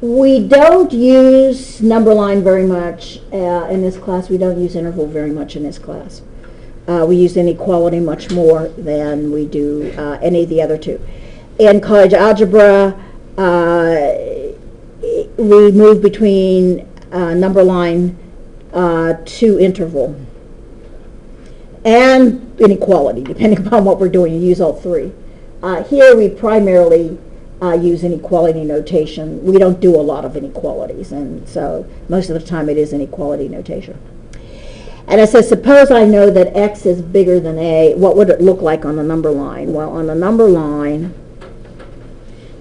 We don't use number line very much in this class. We don't use interval very much in this class. We use inequality much more than we do any of the other two. In college algebra, we move between number line to interval and inequality, depending upon what we're doing. You use all three. Here we primarily use inequality notation. We don't do a lot of inequalities, and so most of the time it is inequality notation. And it says, suppose I know that x is bigger than a, what would it look like on the number line? Well, on the number line,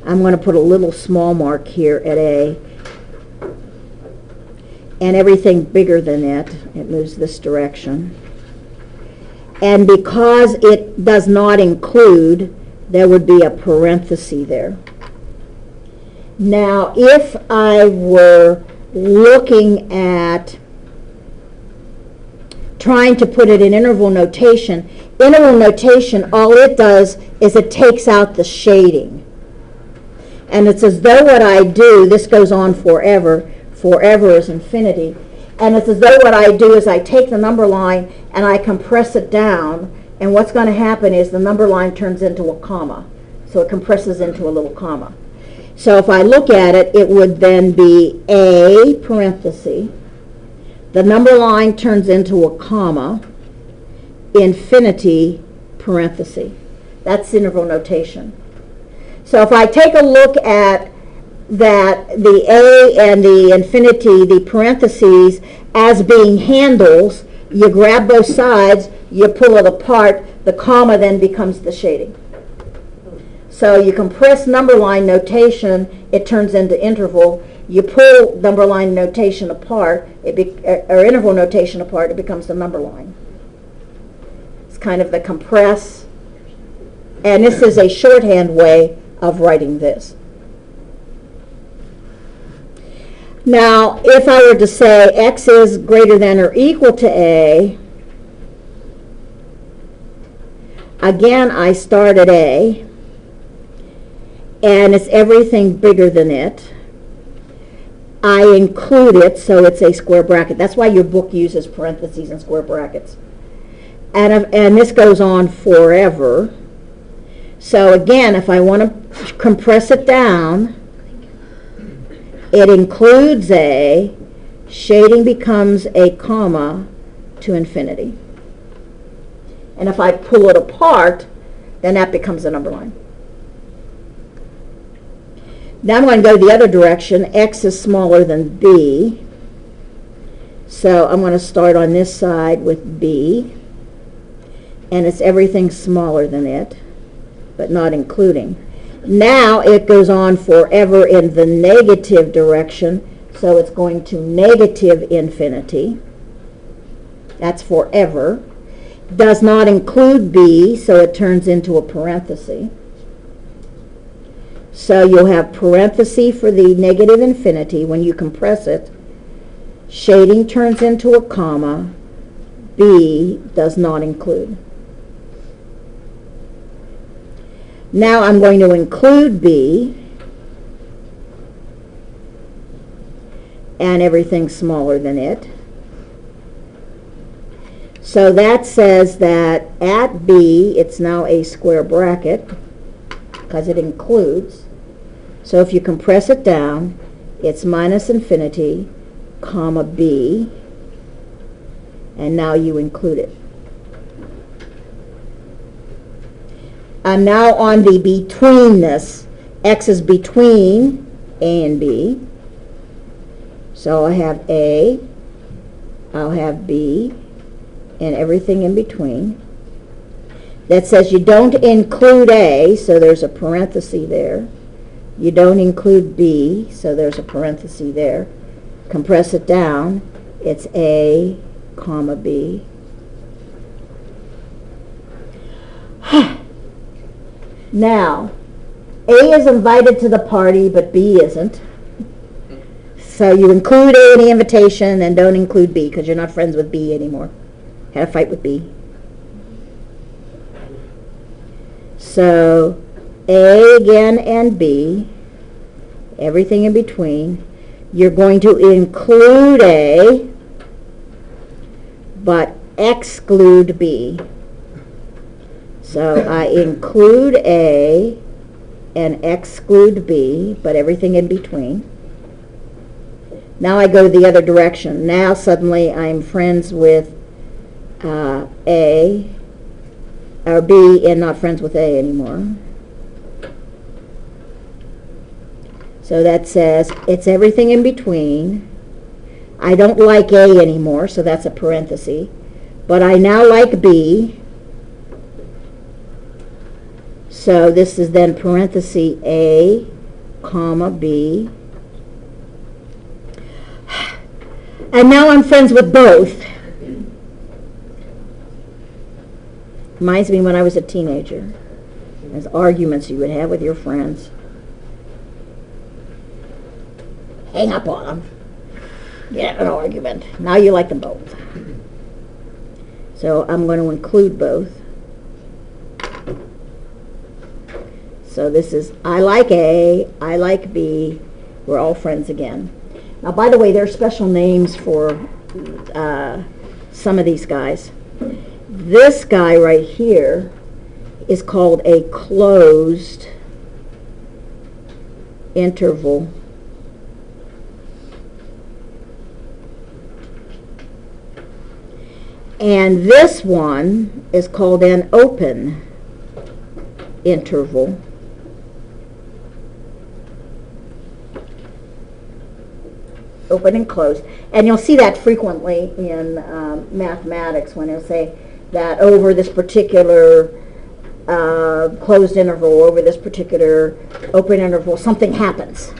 I'm going to put a little small mark here at a, and everything bigger than it moves this direction. And because it does not include, there would be a parenthesis there. Now, if I were looking at trying to put it in interval notation, all it does is it takes out the shading. And it's as though what I do, this goes on forever, forever is infinity, and it's as though what I do is I take the number line and I compress it down, and what's going to happen is the number line turns into a comma. So it compresses into a little comma. So if I look at it, it would then be a parenthesis. The number line turns into a comma, infinity, parenthesis. That's interval notation. So if I take a look at that, the a and the infinity, the parentheses, as being handles, you grab both sides, you pull it apart, the comma then becomes the shading. So you compress number line notation, it turns into interval. You pull number line notation apart, or interval notation apart, it becomes the number line. It's kind of the compress, and this is a shorthand way of writing this. Now, if I were to say x is greater than or equal to a, again I start at a, and it's everything bigger than it. I include it, so it's a square bracket. That's why your book uses parentheses and square brackets. And this goes on forever. So again, if I want to compress it down, it includes a, shading becomes a comma to infinity. And if I pull it apart, then that becomes a number line. Now I'm going to go the other direction. X is smaller than b. So I'm going to start on this side with b. And it's everything smaller than it, but not including. Now it goes on forever in the negative direction. So it's going to negative infinity. That's forever. Does not include b, so it turns into a parenthesis. So you'll have parenthesis for the negative infinity. When you compress it, shading turns into a comma. B does not include. Now I'm going to include b, and everything smaller than it. So that says that at b, it's now a square bracket, because it includes. So if you compress it down, it's minus infinity, comma b, and now you include it. And now on the betweenness, x is between a and b. So I have a, I'll have b, and everything in between. That says you don't include a, so there's a parenthesis there. You don't include b, so there's a parenthesis there. Compress it down, it's a, comma b. Now, a is invited to the party, but b isn't. So you include a in the invitation and don't include b, because you're not friends with b anymore. Had a fight with b. So a again and b, everything in between. You're going to include A, but exclude B. So I include A and exclude B, but everything in between. Now I go the other direction. Now suddenly I'm friends with A, or B, and not friends with A anymore. So that says it's everything in between. I don't like A anymore, so that's a parenthesis. But I now like B. So this is then parenthesis A, comma, B. And now I'm friends with both. Reminds me when I was a teenager. There's arguments you would have with your friends. Hang up on them. Get an argument. Now you like them both. So I'm going to include both. So this is, I like A, I like B, we're all friends again. Now, by the way, there are special names for some of these guys. This guy right here is called a closed interval. And this one is called an open interval. Open and closed. And you'll see that frequently in mathematics when they'll say that over this particular closed interval, over this particular open interval, something happens.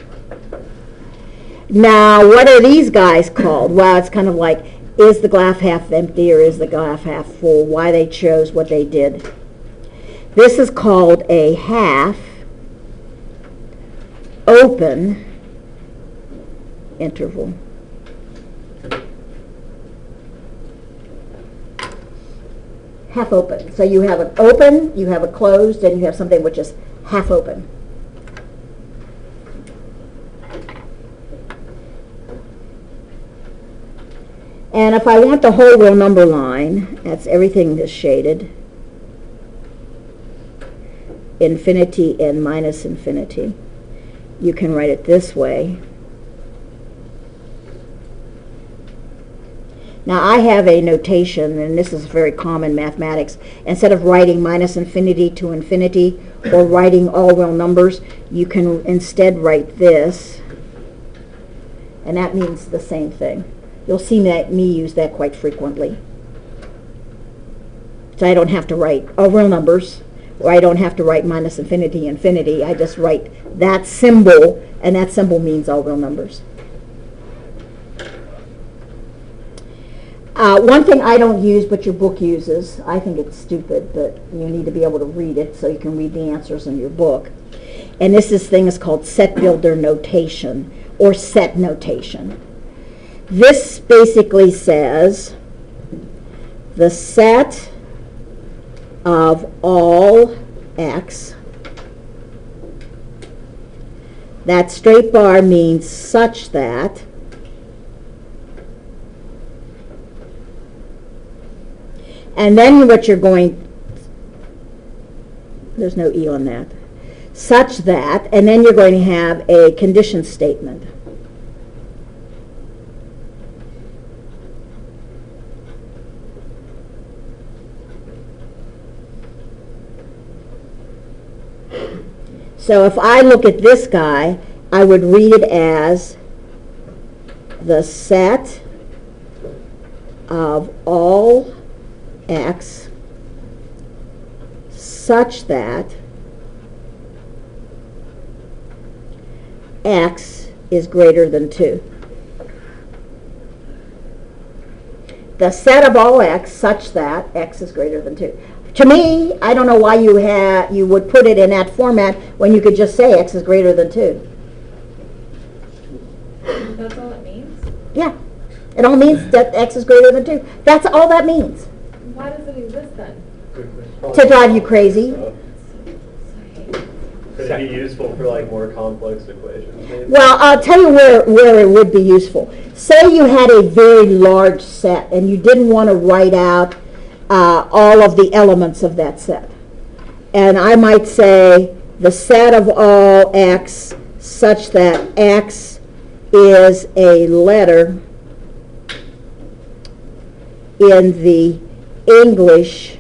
Now, what are these guys called? Well, it's kind of like, is the glass half empty or is the glass half full? Why they chose what they did. This is called a half open interval. Half open. So you have an open, you have a closed, and you have something which is half open. And if I want the whole real number line, that's everything that's shaded, infinity and minus infinity, you can write it this way. Now I have a notation, and this is very common in mathematics. Instead of writing minus infinity to infinity or writing all real numbers, you can instead write this, and that means the same thing. You'll see me use that quite frequently. So I don't have to write all real numbers, or I don't have to write minus infinity, infinity. I just write that symbol, and that symbol means all real numbers. One thing I don't use, but your book uses, I think it's stupid, but you need to be able to read it so you can read the answers in your book. And this thing is called set builder notation, or set notation. This basically says the set of all x, that straight bar means such that and then what you're going, there's no E on that, such that, and then you're going to have a condition statement. So if I look at this guy, I would read it as the set of all x such that x is greater than 2. The set of all x such that x is greater than 2. To me, I don't know why you would put it in that format when you could just say x is greater than 2. That's all it means? Yeah. It all means that x is greater than 2. That's all that means. Why does it exist then? To drive you crazy. Could it be useful for like more complex equations? Maybe? Well, I'll tell you where it would be useful. Say you had a very large set and you didn't want to write out all of the elements of that set. And I might say the set of all x such that x is a letter in the English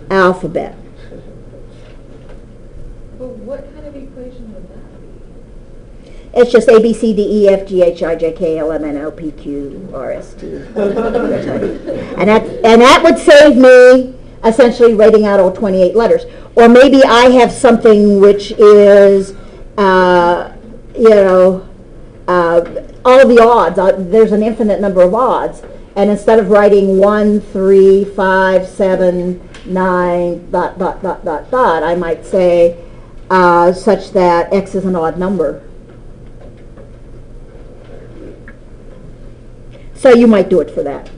alphabet. But what kind of equation would that be? It's just A, B, C, D, E, F, G, H, I, J, K, L, M, N, O, P, Q, R, S, T. And that would save me essentially writing out all 28 letters. Or maybe I have something which is, all the odds. There's an infinite number of odds. And instead of writing 1, 3, 5, 7, 9, dot, dot, dot, dot, dot, I might say such that x is an odd number. So you might do it for that.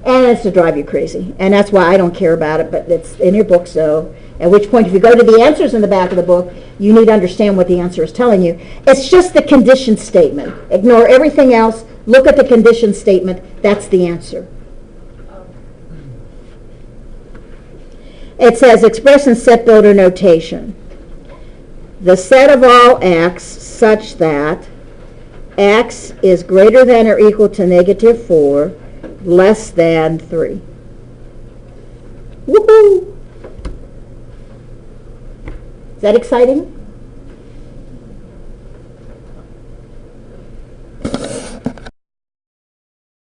And it's to drive you crazy. And that's why I don't care about it, but it's in your book, so at which point if you go to the answers in the back of the book, you need to understand what the answer is telling you. It's just the condition statement. Ignore everything else. Look at the condition statement. That's the answer. It says express in set builder notation. The set of all x such that x is greater than or equal to -4, less than 3. Woohoo! Is that exciting?